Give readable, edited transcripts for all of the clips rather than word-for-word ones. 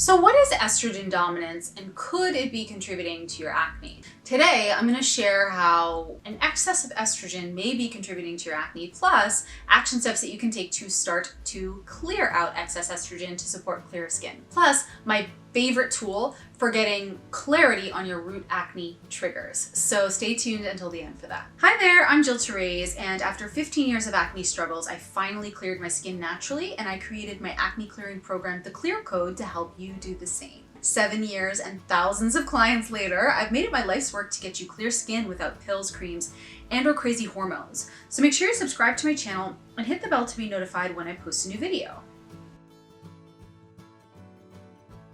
So what is estrogen dominance and could it be contributing to your acne? Today, I'm going to share how an excess of estrogen may be contributing to your acne, plus action steps that you can take to start to clear out excess estrogen to support clearer skin. Plus, my favorite tool for getting clarity on your root acne triggers. So stay tuned until the end for that. Hi there, I'm Jill Therese, and after 15 years of acne struggles, I finally cleared my skin naturally, and I created my acne clearing program, The Clear Code, to help you do the same. 7 years and thousands of clients later, I've made it my life's work to get you clear skin without pills, creams, and/or crazy hormones. So make sure you subscribe to my channel and hit the bell to be notified when I post a new video.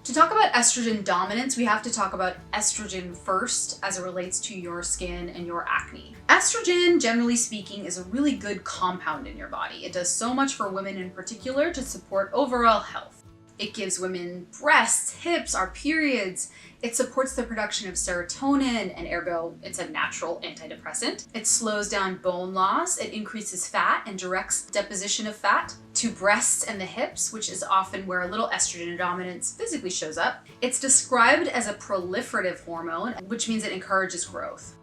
To talk about estrogen dominance, we have to talk about estrogen first as it relates to your skin and your acne. Estrogen, generally speaking, is a really good compound in your body. It does so much for women in particular to support overall health. It gives women breasts, hips, our periods. It supports the production of serotonin, and ergo, it's a natural antidepressant. It slows down bone loss. It increases fat and directs deposition of fat to breasts and the hips, which is often where a little estrogen dominance physically shows up. It's described as a proliferative hormone, which means it encourages growth.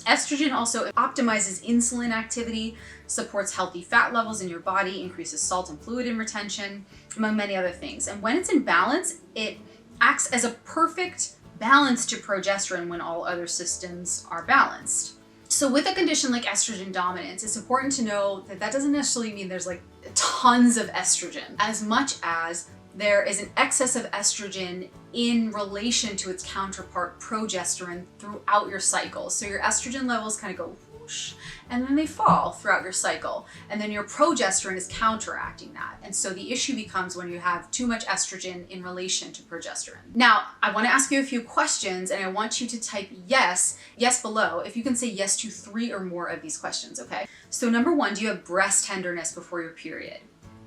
Estrogen also optimizes insulin activity, supports healthy fat levels in your body, increases salt and fluid in retention, among many other things. And when it's in balance, it acts as a perfect balance to progesterone when all other systems are balanced. So with a condition like estrogen dominance, it's important to know that that doesn't necessarily mean there's like tons of estrogen, as much as there is an excess of estrogen in relation to its counterpart progesterone throughout your cycle. So your estrogen levels kind of go whoosh, and then they fall throughout your cycle. And then your progesterone is counteracting that. And so the issue becomes when you have too much estrogen in relation to progesterone. Now, I want to ask you a few questions, and I want you to type yes below if you can say yes to 3 or more of these questions, okay? So number 1, do you have breast tenderness before your period?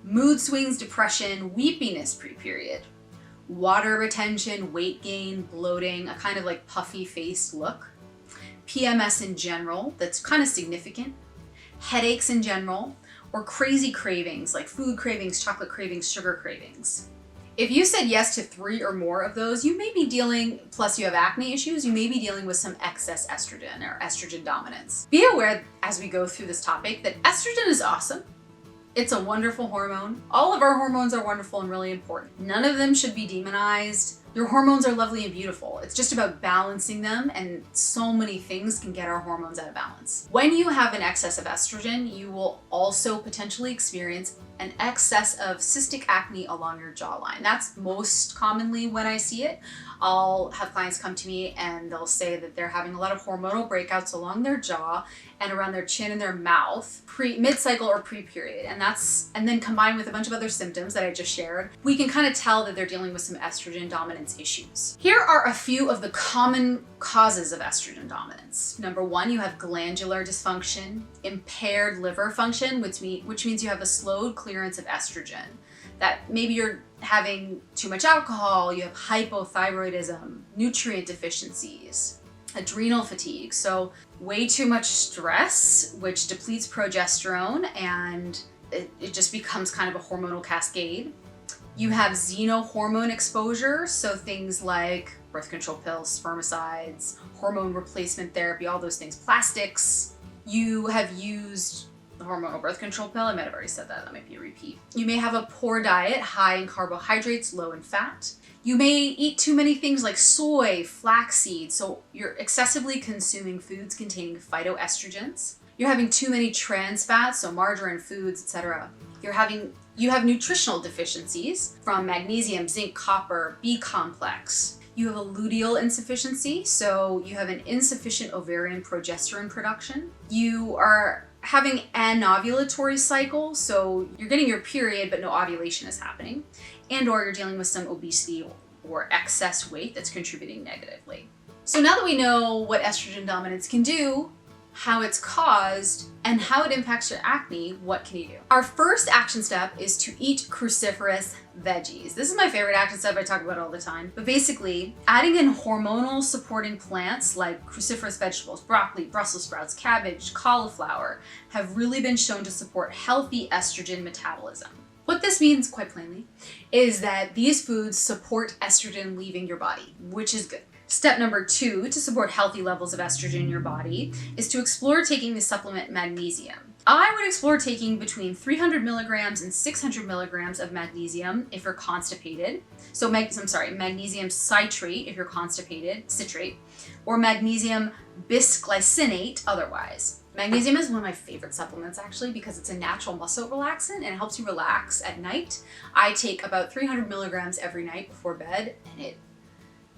Mood swings, depression, weepiness pre-period, water retention, weight gain, bloating, a kind of like puffy faced look, PMS in general that's kind of significant, headaches in general, or crazy cravings like food cravings, chocolate cravings, sugar cravings. If you said yes to 3 or more of those, you may be dealing, plus you have acne issues, you may be dealing with some excess estrogen or estrogen dominance. Be aware as we go through this topic that estrogen is awesome. It's a wonderful hormone. All of our hormones are wonderful and really important. None of them should be demonized. Your hormones are lovely and beautiful. It's just about balancing them, and so many things can get our hormones out of balance. When you have an excess of estrogen, you will also potentially experience an excess of cystic acne along your jawline. That's most commonly when I see it. I'll have clients come to me and they'll say that they're having a lot of hormonal breakouts along their jaw and around their chin and their mouth, mid-cycle or pre-period. And then combined with a bunch of other symptoms that I just shared, we can kind of tell that they're dealing with some estrogen dominance issues. Here are a few of the common causes of estrogen dominance. Number 1, you have glandular dysfunction, impaired liver function, which means you have a slowed clearance of estrogen. That maybe you're having too much alcohol, you have hypothyroidism, nutrient deficiencies, adrenal fatigue. So way too much stress, which depletes progesterone, and it just becomes kind of a hormonal cascade. You have xenohormone exposure, so things like birth control pills, spermicides, hormone replacement therapy, all those things, plastics. You have used the hormonal birth control pill. I might have already said that. That might be a repeat. You may have a poor diet, high in carbohydrates, low in fat. You may eat too many things like soy, flaxseed, so you're excessively consuming foods containing phytoestrogens. You're having too many trans fats, so margarine, foods, etc. You have nutritional deficiencies from magnesium, zinc, copper, B complex. You have a luteal insufficiency, so you have an insufficient ovarian progesterone production. You are having an ovulatory cycle, so you're getting your period but no ovulation is happening, and/or you're dealing with some obesity or excess weight that's contributing negatively. So now that we know what estrogen dominance can do, how it's caused, and how it impacts your acne, what can you do? Our first action step is to eat cruciferous veggies. This is my favorite action step. I talk about it all the time. But basically, adding in hormonal supporting plants like cruciferous vegetables, broccoli, Brussels sprouts, cabbage, cauliflower, have really been shown to support healthy estrogen metabolism. What this means, quite plainly, is that these foods support estrogen leaving your body, which is good. Step number 2 to support healthy levels of estrogen in your body is to explore taking the supplement magnesium. I would explore taking between 300 milligrams and 600 milligrams of magnesium if you're constipated. So, magnesium citrate if you're constipated, citrate, or magnesium bisglycinate otherwise. Magnesium is one of my favorite supplements actually because it's a natural muscle relaxant and it helps you relax at night. I take about 300 milligrams every night before bed and it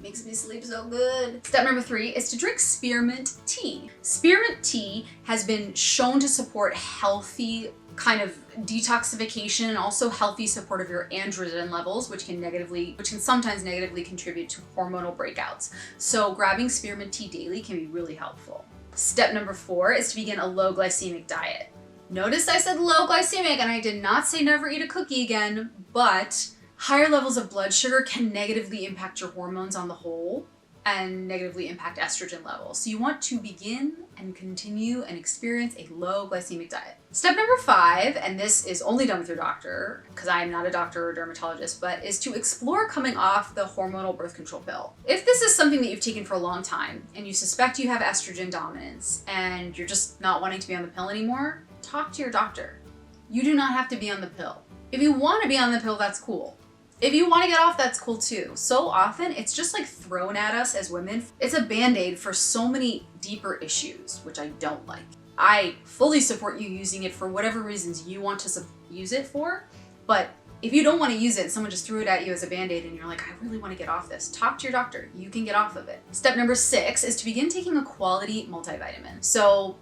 makes me sleep so good. Step number 3 is to drink spearmint tea. Spearmint tea has been shown to support healthy kind of detoxification and also healthy support of your androgen levels, which can sometimes negatively contribute to hormonal breakouts. So grabbing spearmint tea daily can be really helpful. Step number 4 is to begin a low glycemic diet. Notice I said low glycemic and I did not say never eat a cookie again, but higher levels of blood sugar can negatively impact your hormones on the whole and negatively impact estrogen levels. So you want to begin and continue and experience a low glycemic diet. Step number 5, and this is only done with your doctor, because I am not a doctor or dermatologist, but is to explore coming off the hormonal birth control pill. If this is something that you've taken for a long time and you suspect you have estrogen dominance and you're just not wanting to be on the pill anymore, talk to your doctor. You do not have to be on the pill. If you want to be on the pill, that's cool. If you want to get off, that's cool too. So often, it's just like thrown at us as women. It's a band-aid for so many deeper issues, which I don't like. I fully support you using it for whatever reasons you want to use it for, but if you don't want to use it, someone just threw it at you as a band-aid and you're like, I really want to get off this, talk to your doctor. You can get off of it. Step number 6 is to begin taking a quality multivitamin. So,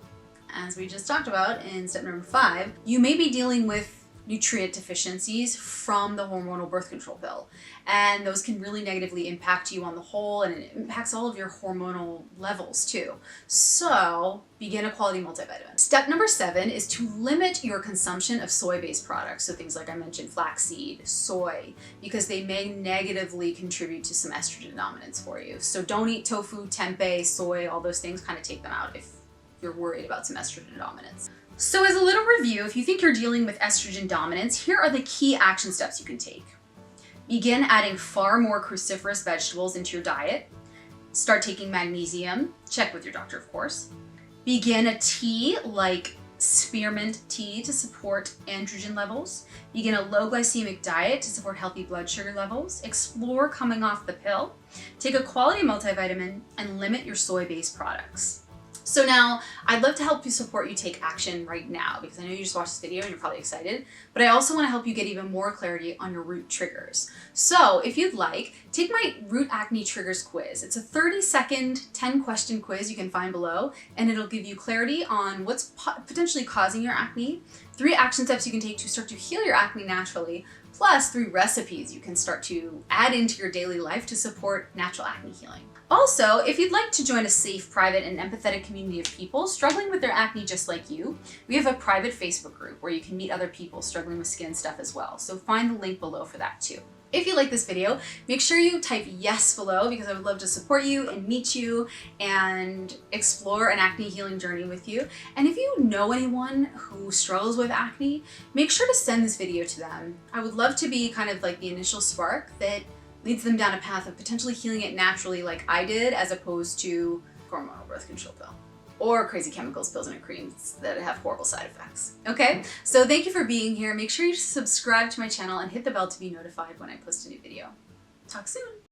as we just talked about in step number 5, you may be dealing with nutrient deficiencies from the hormonal birth control pill. And those can really negatively impact you on the whole, and it impacts all of your hormonal levels too. So begin a quality multivitamin. Step number 7 is to limit your consumption of soy-based products. So things like I mentioned, flaxseed, soy, because they may negatively contribute to some estrogen dominance for you. So don't eat tofu, tempeh, soy, all those things, kind of take them out if you're worried about some estrogen dominance. So as a little review, if you think you're dealing with estrogen dominance, here are the key action steps you can take. Begin adding far more cruciferous vegetables into your diet. Start taking magnesium. Check with your doctor, of course. Begin a tea like spearmint tea to support androgen levels. Begin a low glycemic diet to support healthy blood sugar levels. Explore coming off the pill. Take a quality multivitamin and limit your soy-based products. So now, I'd love to help you support you take action right now because I know you just watched this video and you're probably excited, but I also want to help you get even more clarity on your root triggers. So if you'd like, take my root acne triggers quiz. It's a 30-second, 10-question quiz you can find below, and it'll give you clarity on what's potentially causing your acne, 3 action steps you can take to start to heal your acne naturally, plus 3 recipes you can start to add into your daily life to support natural acne healing. Also, if you'd like to join a safe, private, and empathetic community of people struggling with their acne just like you, we have a private Facebook group where you can meet other people struggling with skin stuff as well. So find the link below for that too. If you like this video, make sure you type yes below because I would love to support you and meet you and explore an acne healing journey with you. And if you know anyone who struggles with acne, make sure to send this video to them. I would love to be kind of like the initial spark that leads them down a path of potentially healing it naturally like I did, as opposed to hormonal birth control pill or crazy chemicals, pills, and creams that have horrible side effects. Okay, so thank you for being here. Make sure you subscribe to my channel and hit the bell to be notified when I post a new video. Talk soon.